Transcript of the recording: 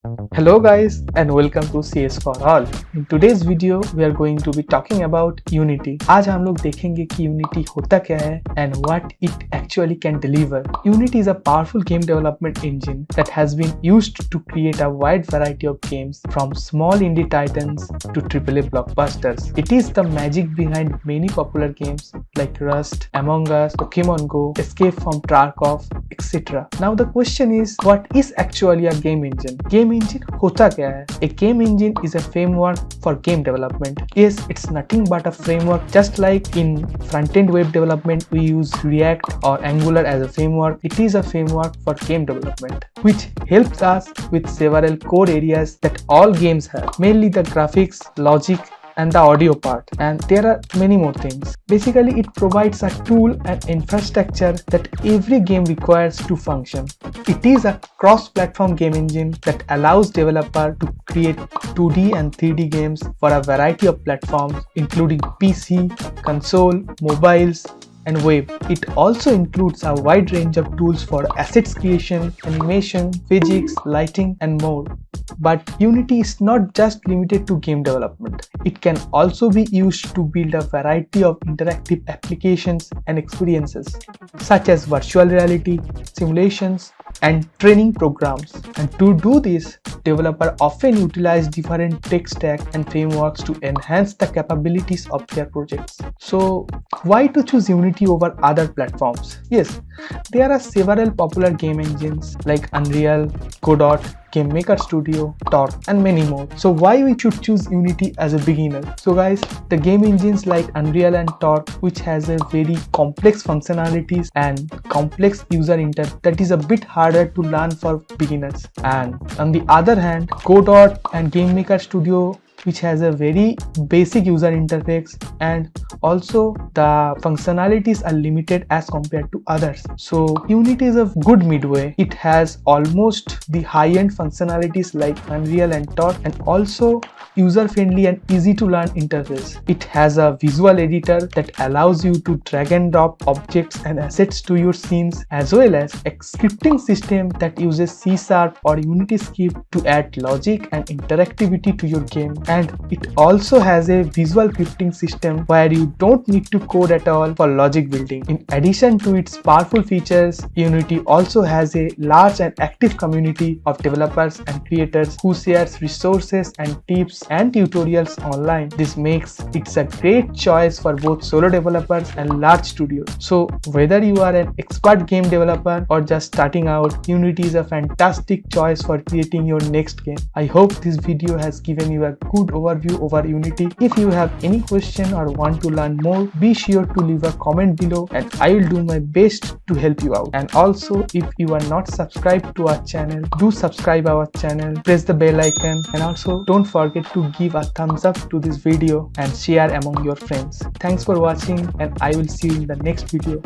Hello guys and welcome to CS for all. In today's video we are going to be talking about Unity. आज हम लोग देखेंगे कि Unity होता क्या है and what it actually can deliver. Unity is a powerful game development engine that has been used to create a wide variety of games from small indie titans to AAA blockbusters. It is the magic behind many popular games like Rust, Among Us, Pokemon Go, Escape from Tarkov, etc. Now the question is, what is actually a game engine? Game engine होता क्या है? A game engine is a framework for game development. Yes, it's nothing but a framework. Just like in front-end web development we use React or Angular as a framework, it is a framework for game development which helps us with several core areas that all games have, mainly the graphics, logic, and the audio part, and there are many more things. Basically it provides a tool and infrastructure that every game requires to function. It is a cross-platform game engine that allows developers to create 2D and 3D games for a variety of platforms including PC, console, mobiles, and web. It also includes a wide range of tools for assets creation, animation, physics, lighting, and more. But Unity is not just limited to game development. It can also be used to build a variety of interactive applications and experiences, such as virtual reality, simulations, and training programs. And to do this, developers often utilize different tech stacks and frameworks to enhance the capabilities of their projects. So, why to choose Unity over other platforms? Yes, there are several popular game engines like Unreal, Godot, Game Maker Studio, Torque, and many more. So why we should choose Unity as a beginner? So guys, the game engines like Unreal and Torque, which has a very complex functionalities and complex user interface that is a bit harder to learn for beginners. And on the other hand, Godot and Game Maker Studio, which has a very basic user interface, and also the functionalities are limited as compared to others. So Unity is a good midway. It has almost the high-end functionalities like Unreal and Torque, and also user-friendly and easy to learn interface. It has a visual editor that allows you to drag and drop objects and assets to your scenes, as well as a scripting system that uses C# or Unity script to add logic and interactivity to your game. And it also has a visual scripting system where you don't need to code at all for logic building. In addition to its powerful features, Unity also has a large and active community of developers and creators who shares resources and tips and tutorials online. This makes it a great choice for both solo developers and large studios. So whether you are an expert game developer or just starting out, Unity is a fantastic choice for creating your next game. I hope this video has given you a good overview over Unity. If you have any question or want to learn more, be sure to leave a comment below and I will do my best to help you out. And also, if you are not subscribed to our channel, do subscribe our channel, press the bell icon, and also don't forget to give a thumbs up to this video and share among your friends. Thanks for watching, and I will see you in the next video.